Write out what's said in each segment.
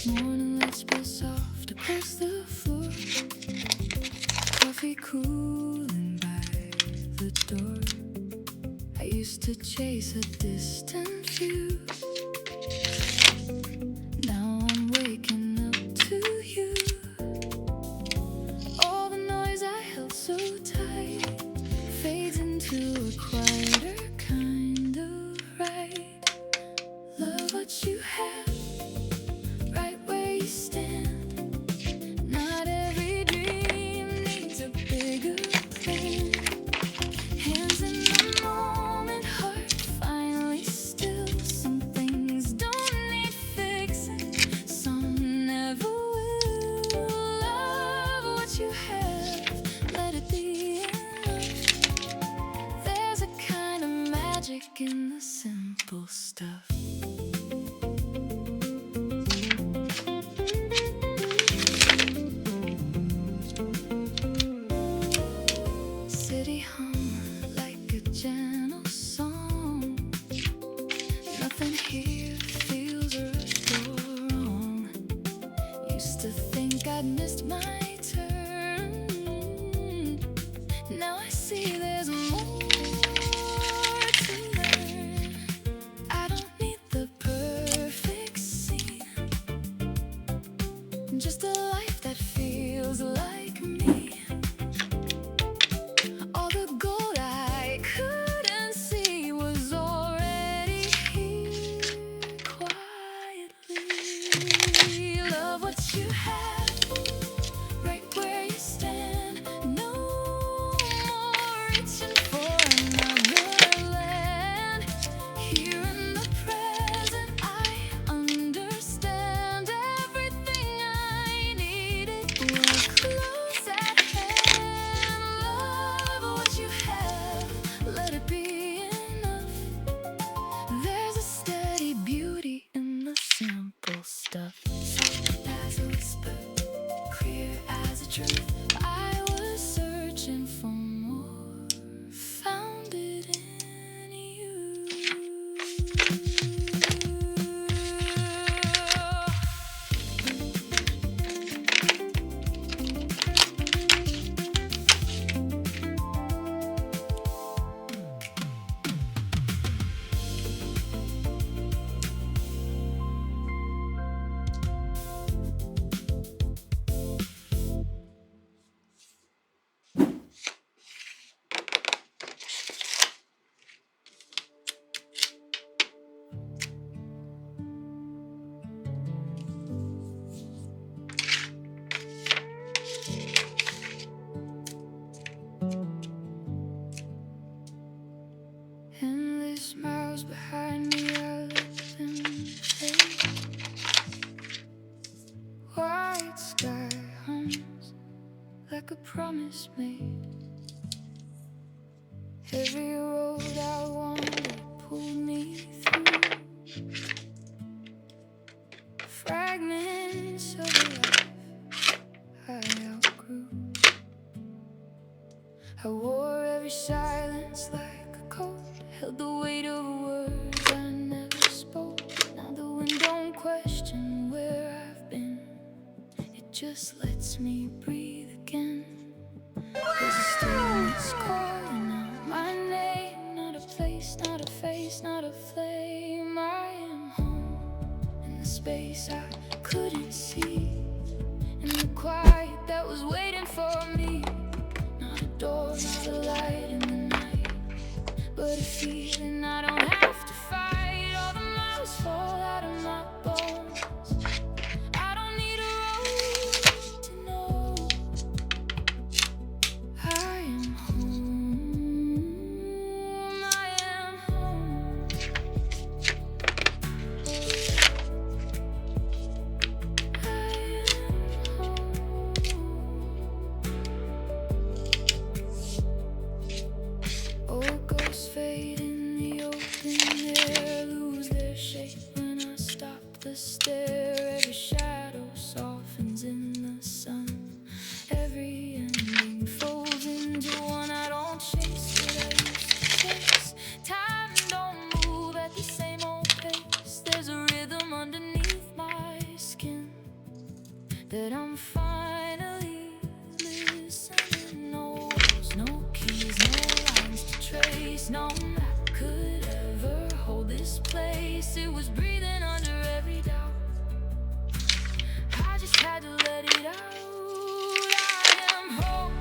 Morning lights spill soft across the floor. Coffee cooling by the door. I used to chase a distant view. Now I'm waking up to you. All the noise I held so tight fades into a quieter kind of right. Love what you have right where you stand. Not every dream needs a bigger plan. Hands in the moment, heart finally still. Some things don't need fixing, some never will. Love what you have, let it be enough. There's a kind of magic in the simple stuff. City hum like a gentle song. Nothing here feels rushed or wrong. Used to think I'd missed my turn. Now I see there's more to learn. I don't need the perfect scene, just a life that feels like me. All the gold I couldn't see was already here quietly. Love what you have right where you stand. No more reaching for another land. Here in the present I understand. Everything I needed was close at hand. Love what you have, let it be enough. There's a steady beauty in the simple stuff. Soft as a whisper, clear as a truth. I was searching for more, found it in you. Endless miles behind me, I let them fade. White sky hums like a promise made. Every road I wandered pulled me through. Fragments of a life I outgrew. I wore every silence like a coat, held the weight of words I never spoke. Now the wind don't question where I've been, it just lets me breathe again. There's a stillness calling out my name. Not a place, not a face, not a flame. I am home in the space I couldn't see, in the quiet that was waiting for me. Not a door, not a light in the night, but a feeling I don't have to fight. All the miles fall out of my bones. I don't need a road to know I am home. I am home. I am home. Old ghosts fade in the open air, lose their shape when I stop the stare. Every shadow softens in the sun. Every ending folds into one. I don't chase what I used to chase. Time don't move at the same old pace. There's a rhythm underneath my skin. that I'm finally listening. No walls, no keys, no lines to trace. No map could ever hold this place. It was breathing under every doubt. I just had to let it out. I am home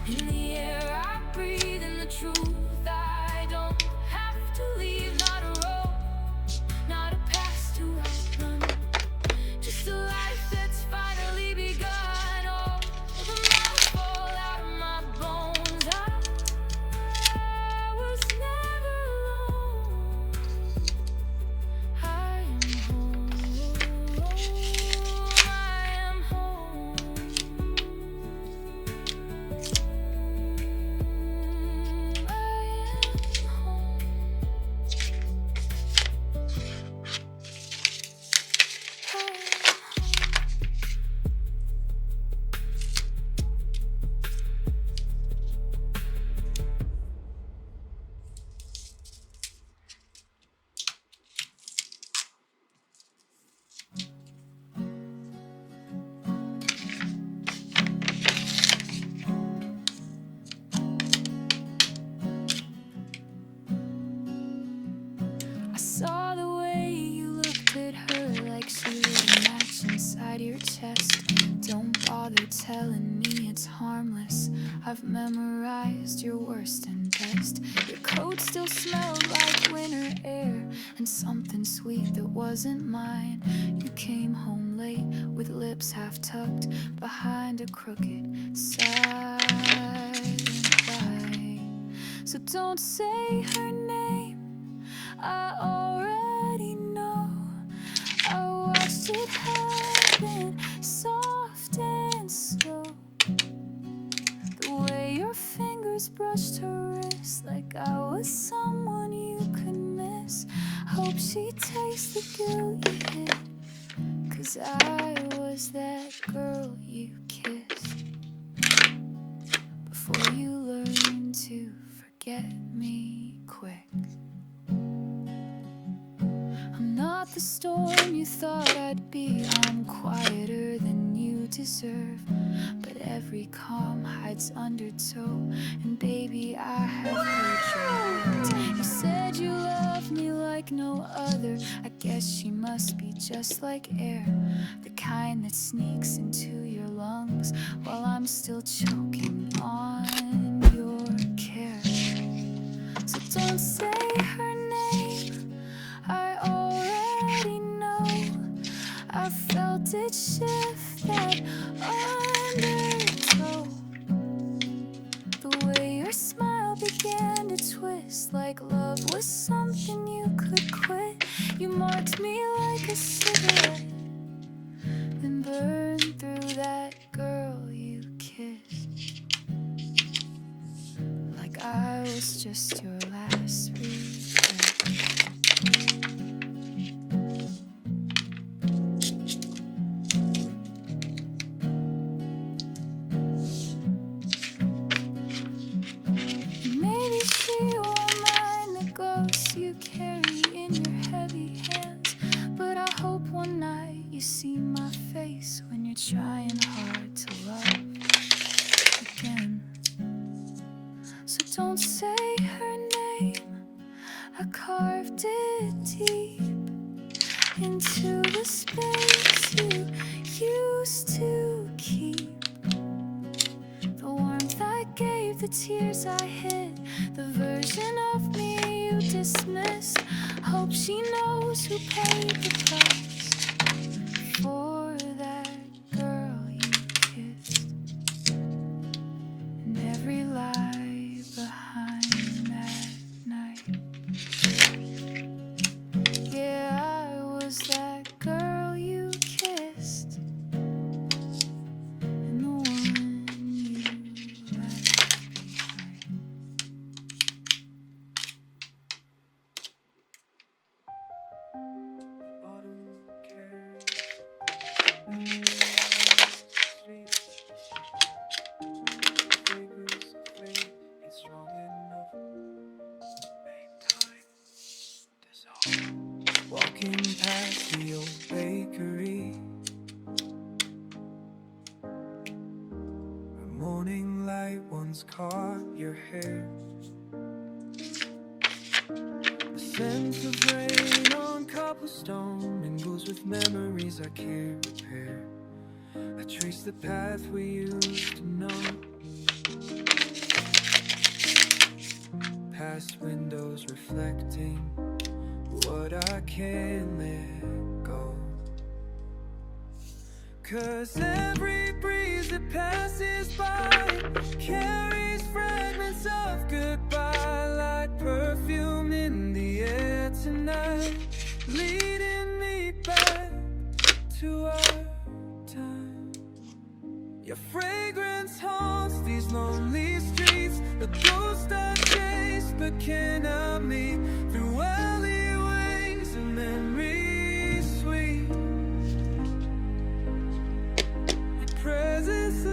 in the air I breathe, in the truth. I don't have to leave, not a road, not a past to outrun, just a life that's finally begun. Oh, the miles fall out of my bones. I was never alone. I am home. I am home. I saw the way you looked at her like she was a match inside your chest. Don't bother telling me it's harmless. I've memorized your worst and best. Your coat still smelled like winter air and something sweet that wasn't mine. You came home late with lips half tucked behind a crooked silent eye. So don't say her name, I already know. I watched it happen, soft and slow. The way your fingers brushed her wrist, like I was someone you could miss. Hope she tastes the guilt you hid, 'cause I was that girl you kissed before you learned to forget me quick. I'm not the storm you thought I'd be. I'm quieter than you deserve, but every calm hides undertow. And baby, I have heard your words. You said you loved me like no other. I guess she must be just like air, the kind that sneaks into your lungs while I'm still choking on your care. So don't say her name, I already know. I felt it shift that undertow. The way your smile began to twist, like love was something you could quit. You marked me like a cigarette, then burned through that girl you kissed, like I was just your last regret. Maybe she won't mind the ghosts you carry in your heavy hands, but I hope one night you see my face when you're trying hard to love again. So don't say her name, I carved it deep into the space you used to keep. The warmth I gave, the tears I hid, the version of me you dismissed. Hope she knows who paid the price for that girl you kissed, and every lie behind that night. Yeah, I was that girl you kissed, and the one you left behind. Autumn once caught your hair. The scent of rain on cobblestone mingles with memories I can't repair. I trace the path we used to know, past windows reflecting what I can't let go. 'Cause every breeze that passes by carries fragments of goodbye, like perfume in the air tonight, leading me back to our time. Your fragrance haunts these lonely streets, the ghost I chase but cannot meet, through alleyways and memories sweet. Your presence